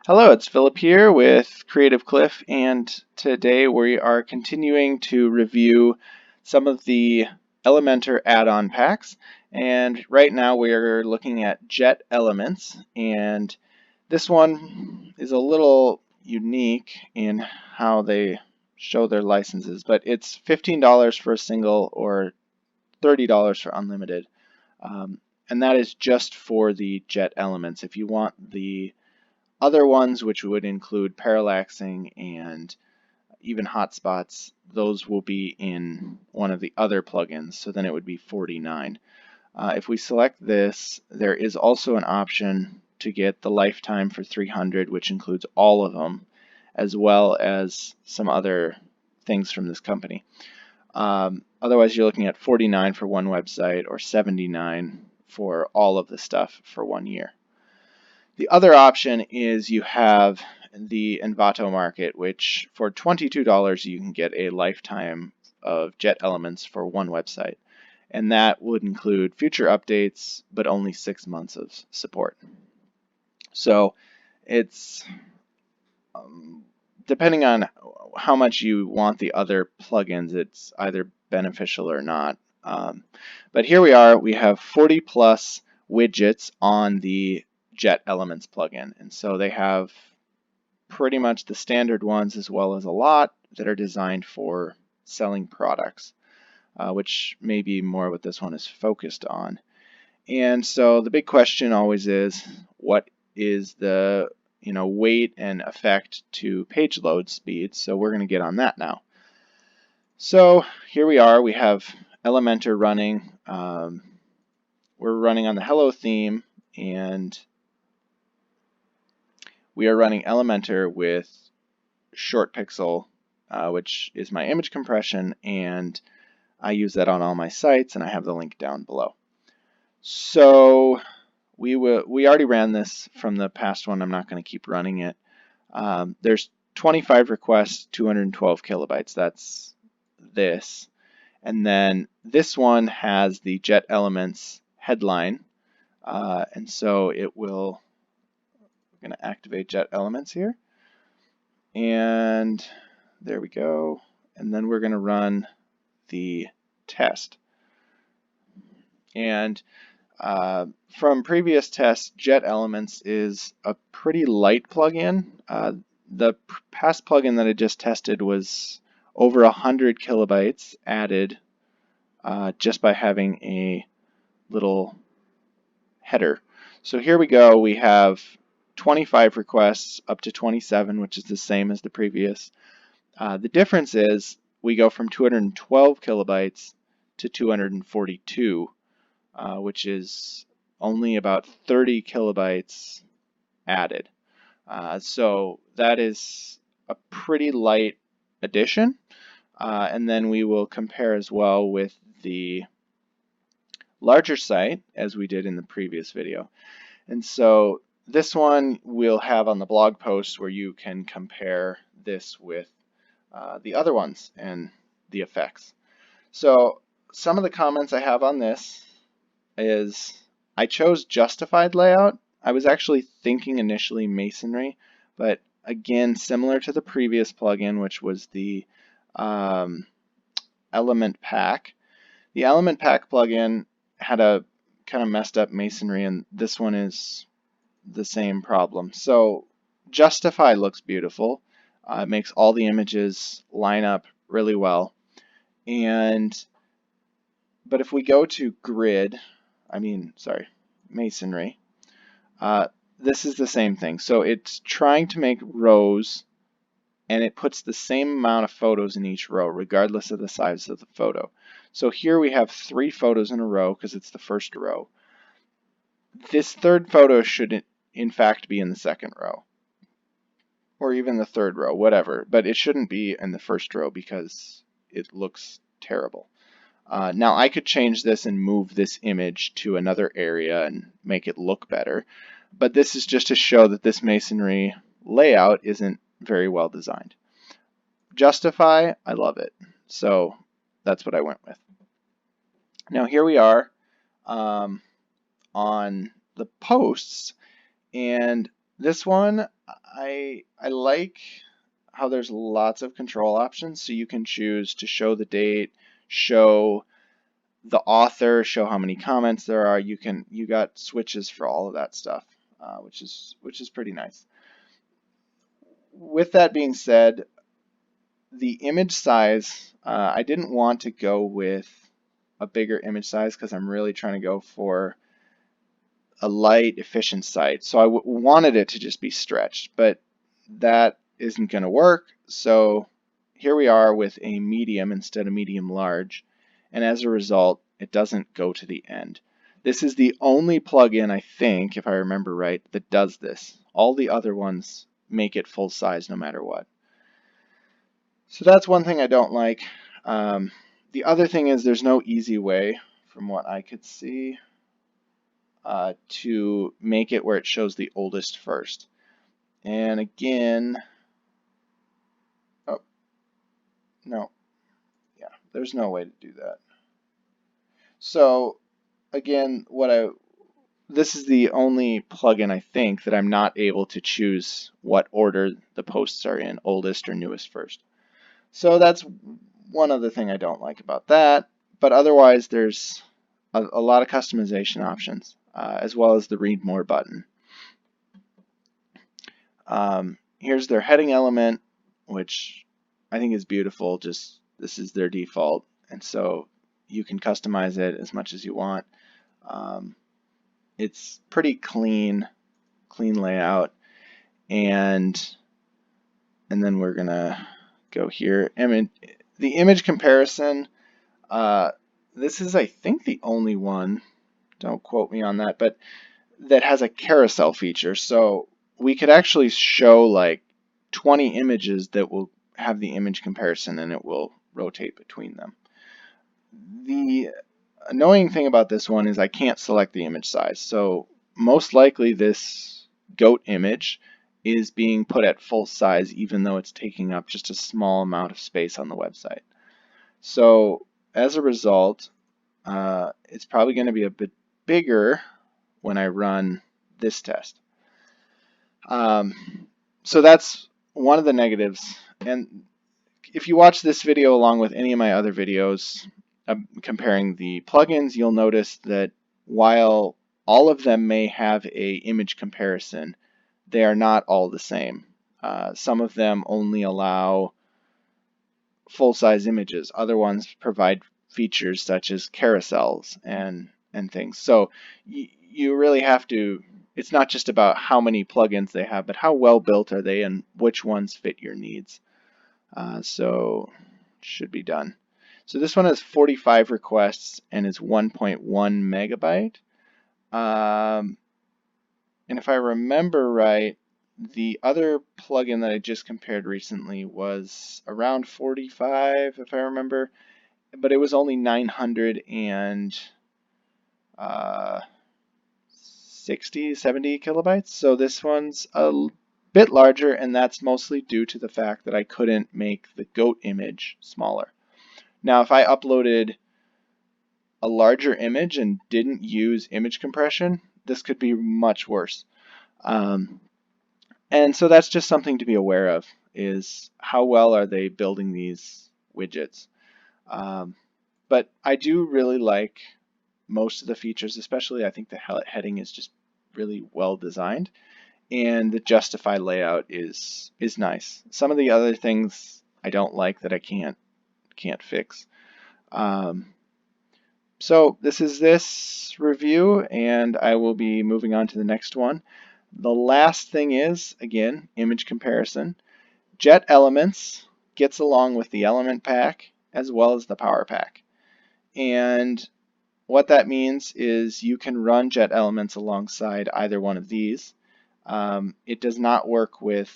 Hello, it's Philip here with Creative Cliff, and today we are continuing to review some of the Elementor add-on packs. And right now we are looking at JetElements, and this one is a little unique in how they show their licenses, but it's $15 for a single or $30 for unlimited. And that is just for the JetElements. If you want the other ones, which would include parallaxing and even hotspots, those will be in one of the other plugins, so then it would be $49. If we select this, there is also an option to get the lifetime for $300, which includes all of them, as well as some other things from this company. Otherwise, you're looking at $49 for one website or $79 for all of the stuff for 1 year. The other option is you have the Envato Market, which for $22 you can get a lifetime of JetElements for one website. And that would include future updates, but only 6 months of support. So it's depending on how much you want the other plugins, it's either beneficial or not. But here we are, we have 40 plus widgets on the JetElements plugin, and so they have pretty much the standard ones as well as a lot that are designed for selling products, which may be more what this one is focused on. And so the big question always is, what is the weight and effect to page load speed? So we're going to get on that now. So here we are, we have Elementor running. We're running on the Hello theme, and we are running Elementor with short pixel, which is my image compression, and I use that on all my sites, and I have the link down below. So we already ran this from the past one. I'm not going to keep running it. There's 25 requests, 212 kilobytes. That's this. And then this one has the JetElements headline, and so it will. We're going to activate JetElements here, and there we go. And then we're going to run the test. And from previous tests, JetElements is a pretty light plugin. The past plugin that I just tested was over 100 kilobytes added just by having a little header. So here we go. We have 25 requests up to 27, which is the same as the previous. The difference is we go from 212 kilobytes to 242, which is only about 30 kilobytes added. So that is a pretty light addition. And then we will compare as well with the larger site as we did in the previous video. And so this one we'll have on the blog post where you can compare this with the other ones and the effects. So some of the comments I have on this is I chose justified layout. I was actually thinking initially masonry, but again, similar to the previous plugin, which was the Element Pack. The Element Pack plugin had a kind of messed up masonry, and this one is the same problem. So justify looks beautiful. It makes all the images line up really well. But if we go to masonry, this is the same thing. So it's trying to make rows, and it puts the same amount of photos in each row, regardless of the size of the photo. So here we have 3 photos in a row because it's the first row. This third photo should in fact be in the second row, or even the third row, whatever, but it shouldn't be in the first row because it looks terrible. Now I could change this and move this image to another area and make it look better, but this is just to show that this masonry layout isn't very well designed. Justify, I love it, so that's what I went with. Now here we are on the posts, and this one I like how there's lots of control options, so you can choose to show the date, show the author, show how many comments there are. You got switches for all of that stuff, which is pretty nice. With that being said, the image size, I didn't want to go with a bigger image size because I'm really trying to go for a light, efficient site. So I wanted it to just be stretched, but that isn't going to work. So here we are with a medium instead of medium large. And as a result, it doesn't go to the end. This is the only plugin, I think, if I remember right, that does this. All the other ones make it full size no matter what. So that's one thing I don't like. The other thing is there's no easy way, from what I could see, to make it where it shows the oldest first. And again, oh, no, yeah, there's no way to do that. So again, this is the only plugin I think that I'm not able to choose what order the posts are in, oldest or newest first. So that's one other thing I don't like about that. But otherwise, there's a lot of customization options, as well as the read more button. Here's their heading element, which I think is beautiful. Just this is their default, and so you can customize it as much as you want. It's pretty clean layout, and then we're gonna go here. The image comparison. This is, I think, the only one. Don't quote me on that, but that has a carousel feature. So we could actually show like 20 images that will have the image comparison, and it will rotate between them. The annoying thing about this one is I can't select the image size. So most likely this goat image is being put at full size even though it's taking up just a small amount of space on the website. So as a result, it's probably going to be a bit bigger when I run this test. So that's one of the negatives. And if you watch this video along with any of my other videos comparing the plugins, you'll notice that while all of them may have a image comparison, they are not all the same. Some of them only allow full-size images. Other ones provide features such as carousels and things. So you really have to, it's not just about how many plugins they have, but how well built are they and which ones fit your needs. So should be done. So this one has 45 requests and is 1.1 megabyte. And if I remember right, the other plugin that I just compared recently was around 45, if I remember, but it was only 970 kilobytes. So this one's a bit larger, and that's mostly due to the fact that I couldn't make the goat image smaller. Now, if I uploaded a larger image and didn't use image compression, this could be much worse. And so that's just something to be aware of, is how well are they building these widgets. But I do really like most of the features, especially I think the heading is just really well designed, and the justify layout is nice. Some of the other things I don't like that I can't fix. So this is this review, and I will be moving on to the next one. The last thing is, again, image comparison. JetElements gets along with the element pack as well as the PowerPack. And what that means is you can run JetElements alongside either one of these. It does not work with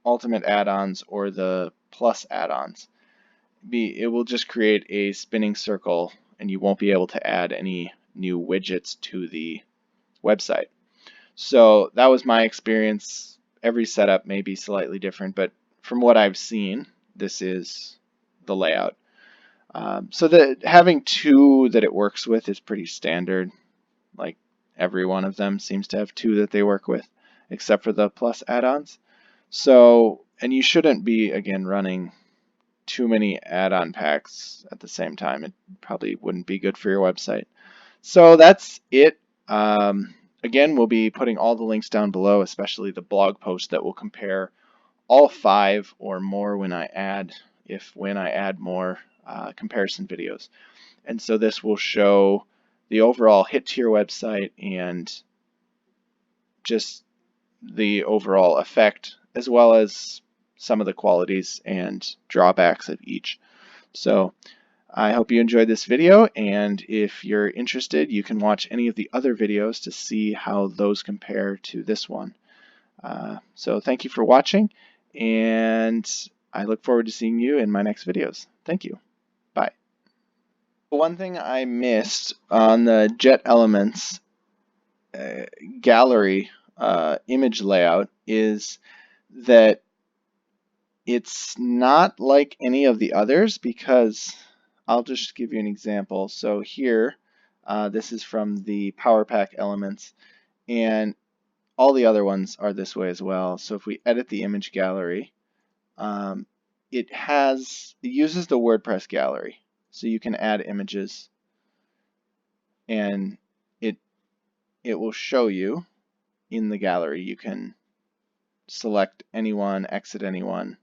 Ultimate Addons or the Plus Addons. It will just create a spinning circle, and you won't be able to add any new widgets to the website. So that was my experience. Every setup may be slightly different, but from what I've seen, this is the layout. So having two that it works with is pretty standard. Like every one of them seems to have two that they work with, except for the Plus Addons. So, and you shouldn't be, again, running too many add-on packs at the same time. It probably wouldn't be good for your website. So that's it. Again, we'll be putting all the links down below, especially the blog post that will compare all 5 or more when I add more comparison videos. And so this will show the overall hit to your website and just the overall effect, as well as some of the qualities and drawbacks of each. So I hope you enjoyed this video, and if you're interested, you can watch any of the other videos to see how those compare to this one. So thank you for watching, and I look forward to seeing you in my next videos. Thank you. Bye. One thing I missed on the JetElements gallery image layout is that it's not like any of the others, because I'll just give you an example. So here, this is from the PowerPack Elements, and all the other ones are this way as well. So if we edit the image gallery, it uses the WordPress gallery, so you can add images, and it will show you in the gallery. You can select anyone, exit anyone,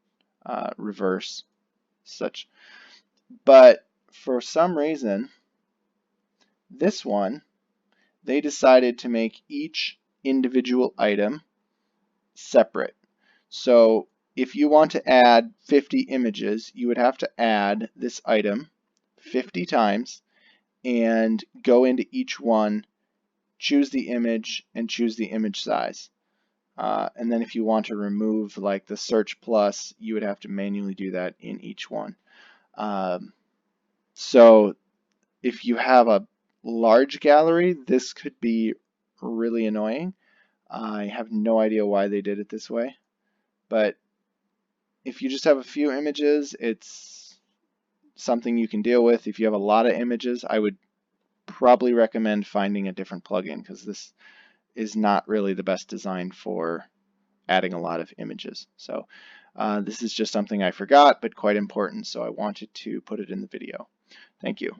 reverse, such. But for some reason, this one, they decided to make each individual item separate. So if you want to add 50 images, you would have to add this item 50 times and go into each one, choose the image, and choose the image size. And then if you want to remove like the search plus, you would have to manually do that in each one. So if you have a large gallery, this could be really annoying. I have no idea why they did it this way, but if you just have a few images, it's something you can deal with. If you have a lot of images, I would probably recommend finding a different plugin, because this is not really the best design for adding a lot of images. So this is just something I forgot, but quite important, so I wanted to put it in the video. Thank you.